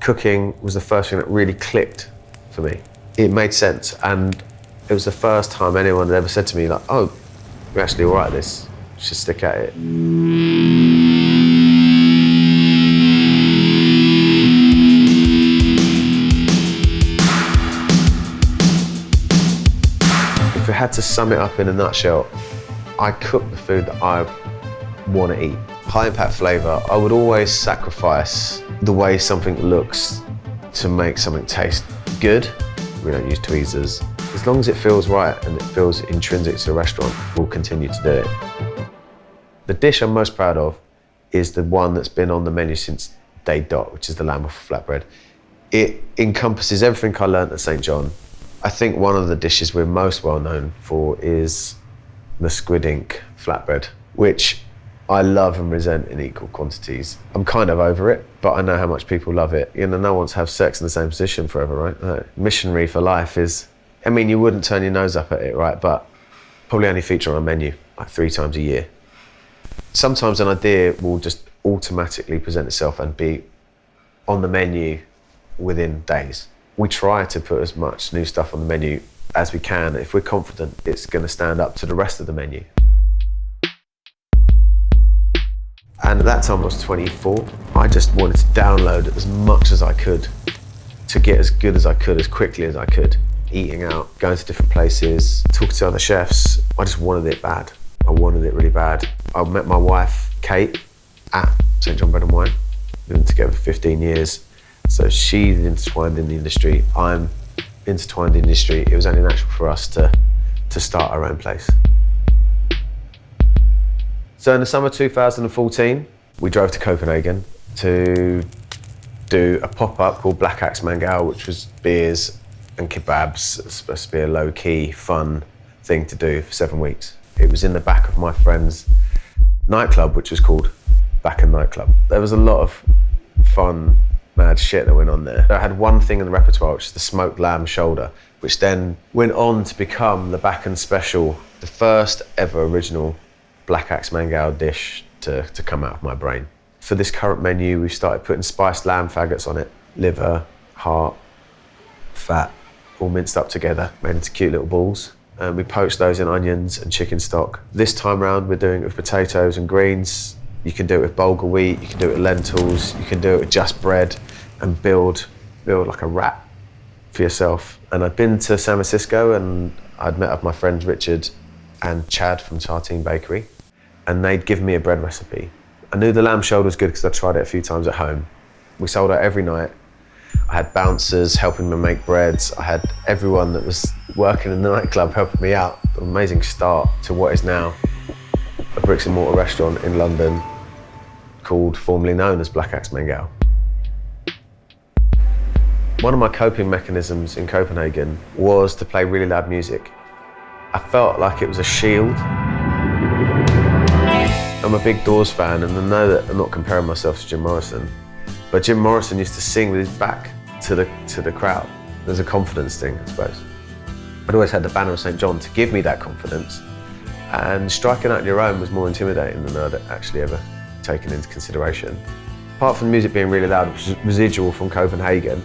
Cooking was the first thing that really clicked for me. It made sense, and it was the first time anyone had ever said to me, like, oh, you're actually all right at this, just stick at it. If I had to sum it up in a nutshell, I cook the food that I want to eat. High impact flavour, I would always sacrifice the way something looks to make something taste good. We don't use tweezers. As long as it feels right and it feels intrinsic to the restaurant, we'll continue to do it. The dish I'm most proud of is the one that's been on the menu since day dot, which is the lamb waffle flatbread. It encompasses everything I learned at St. John. I think one of the dishes we're most well known for is the squid ink flatbread, which I love and resent in equal quantities. I'm kind of over it, but I know how much people love it. You know, no one's have sex in the same position forever, right? No. Missionary for life is, I mean, you wouldn't turn your nose up at it, right? But probably only feature on a menu like 3 times a year. Sometimes an idea will just automatically present itself and be on the menu within days. We try to put as much new stuff on the menu as we can if we're confident it's going to stand up to the rest of the menu. And at that time I was 24. I just wanted to download as much as I could to get as good as I could, as quickly as I could. Eating out, going to different places, talking to other chefs. I just wanted it bad. I wanted it really bad. I met my wife, Kate, at St. John Bread and Wine. We've been together for 15 years. So she's intertwined in the industry, I'm intertwined in the industry. It was only natural for us to start our own place. So in the summer 2014, we drove to Copenhagen to do a pop-up called F.K.A.B.A.M Mangal, which was beers and kebabs. It's supposed to be a low-key, fun thing to do for 7 weeks. It was in the back of my friend's nightclub, which was called F.K.A.B.A.M Nightclub. There was a lot of fun, mad shit that went on there. I had one thing in the repertoire, which is the smoked lamb shoulder, which then went on to become the F.K.A.B.A.M special, the first ever original F.K.A.B.A.M Mangal dish to come out of my brain. For this current menu, we started putting spiced lamb faggots on it, liver, heart, fat, all minced up together, made into cute little balls. And we poached those in onions and chicken stock. This time round, we're doing it with potatoes and greens. You can do it with bulgur wheat, you can do it with lentils, you can do it with just bread and build like a wrap for yourself. And I'd been to San Francisco and I'd met up my friends Richard and Chad from Tartine Bakery, and they'd given me a bread recipe. I knew the lamb shoulder was good because I tried it a few times at home. We sold out every night. I had bouncers helping me make breads. I had everyone that was working in the nightclub helping me out. An amazing start to what is now a bricks and mortar restaurant in London called, formerly known as F.K.A.B.A.M Mangal. One of my coping mechanisms in Copenhagen was to play really loud music. I felt like it was a shield. I'm a big Doors fan, and I know that I'm not comparing myself to Jim Morrison, but Jim Morrison used to sing with his back to the crowd. There's a confidence thing, I suppose. I'd always had the banner of St. John to give me that confidence, and striking out on your own was more intimidating than I'd actually ever taken into consideration. Apart from the music being really loud, which was residual from Copenhagen,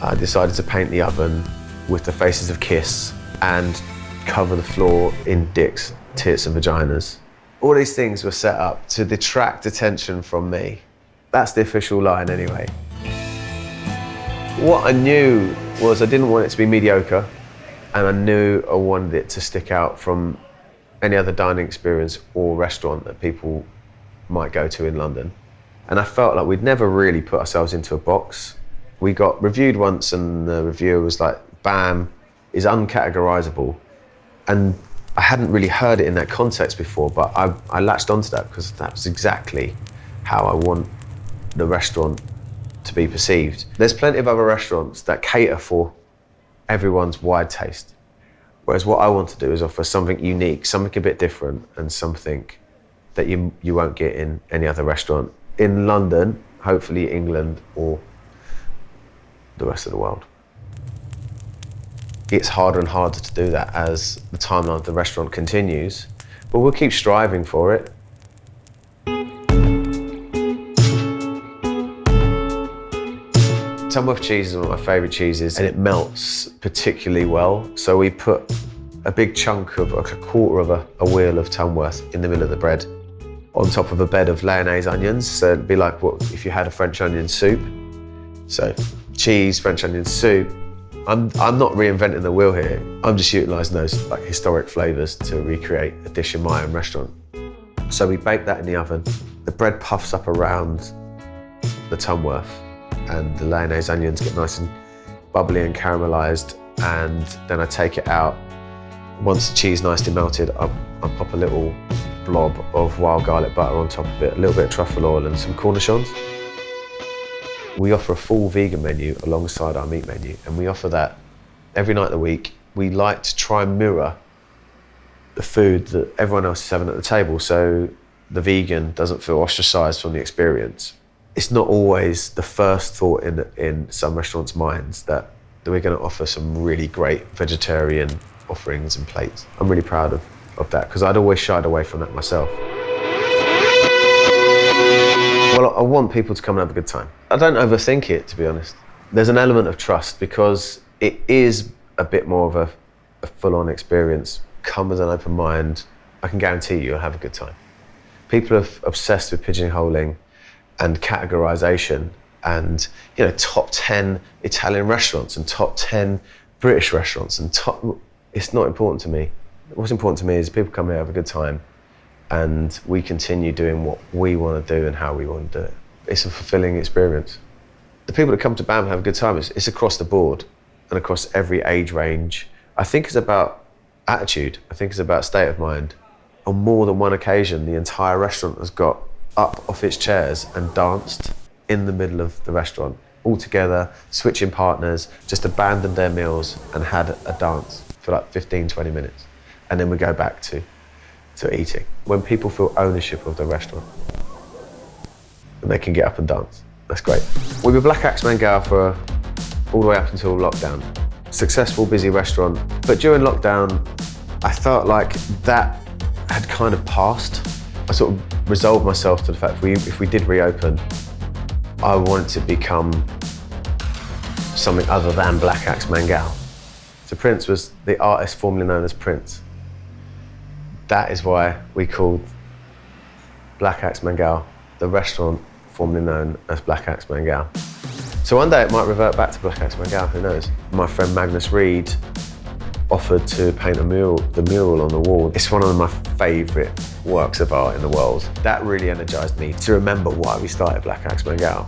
I decided to paint the oven with the faces of Kiss and cover the floor in dicks, tits and vaginas. All these things were set up to detract attention from me. That's the official line anyway. What I knew was I didn't want it to be mediocre, and I knew I wanted it to stick out from any other dining experience or restaurant that people might go to in London. And I felt like we'd never really put ourselves into a box. We got reviewed once and the reviewer was like, F.K.A.B.A.M is uncategorizable. And I hadn't really heard it in that context before, but I latched onto that because that's exactly how I want the restaurant to be perceived. There's plenty of other restaurants that cater for everyone's wide taste. Whereas what I want to do is offer something unique, something a bit different, and something that you won't get in any other restaurant in London, hopefully England, or the rest of the world. It's harder and harder to do that as the timeline of the restaurant continues, but we'll keep striving for it. Tamworth cheese is one of my favourite cheeses, and it melts particularly well. So we put a big chunk of, like a quarter of a wheel of Tamworth in the middle of the bread, on top of a bed of lyonnaise onions. So it'd be like what if you had a French onion soup. So cheese, French onion soup. I'm not reinventing the wheel here. I'm just utilising those like historic flavours to recreate a dish in my own restaurant. So we bake that in the oven. The bread puffs up around the Tamworth, and the lyonnaise onions get nice and bubbly and caramelised, and then I take it out. Once the cheese nicely melted, I pop a little blob of wild garlic butter on top of it, a little bit of truffle oil and some cornichons. We offer a full vegan menu alongside our meat menu, and we offer that every night of the week. We like to try and mirror the food that everyone else is having at the table, so the vegan doesn't feel ostracised from the experience. It's not always the first thought in some restaurants' minds that we're going to offer some really great vegetarian offerings and plates. I'm really proud of that, because I'd always shied away from that myself. Well, I want people to come and have a good time. I don't overthink it, to be honest. There's an element of trust, because it is a bit more of a full-on experience. Come with an open mind. I can guarantee you'll have a good time. People are obsessed with pigeonholing and categorization, and top 10 Italian restaurants and top 10 British restaurants and it's not important to me. What's important to me is people come here, have a good time, and we continue doing what we want to do and how we want to do it. It's a fulfilling experience. The people that come to B.A.M have a good time. It's across the board and across every age range. I think it's about attitude. I think it's about state of mind. On more than one occasion, the entire restaurant has got up off its chairs and danced in the middle of the restaurant, all together, switching partners, just abandoned their meals and had a dance for like 15, 20 minutes. And then we go back to eating. When people feel ownership of the restaurant and they can get up and dance, that's great. We were Black-Axe Mangala for all the way up until lockdown. Successful, busy restaurant, but during lockdown, I felt like that had kind of passed. I sort of resolved myself to the fact if we did reopen, I wanted to become something other than Black-Axe Mangala. So Prince was the artist formerly known as Prince. That is why we called Black-Axe Mangala the restaurant formerly known as Black-Axe Mangala. So one day it might revert back to Black-Axe Mangala, who knows? My friend Magnus Reed offered to paint the mural on the wall. It's one of my favourite works of art in the world. That really energised me to remember why we started Black-Axe Mangala.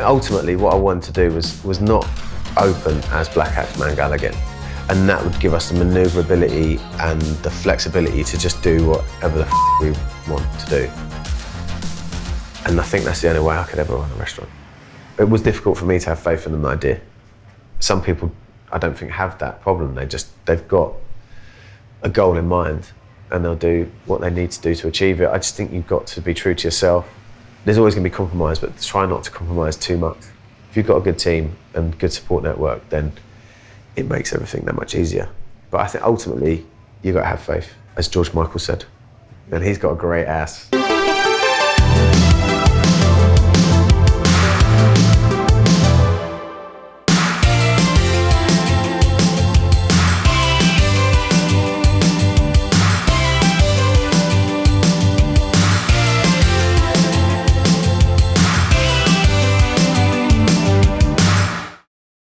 Ultimately, what I wanted to do was not open as Black-Axe Mangala again. And that would give us the manoeuvrability and the flexibility to just do whatever the we want to do. And I think that's the only way I could ever run a restaurant. It was difficult for me to have faith in an idea. Some people, I don't think, have that problem. They've got a goal in mind and they'll do what they need to do to achieve it. I just think you've got to be true to yourself. There's always going to be compromise, but try not to compromise too much. If you've got a good team and good support network, then it makes everything that much easier. But I think ultimately, you've got to have faith, as George Michael said. And he's got a great ass.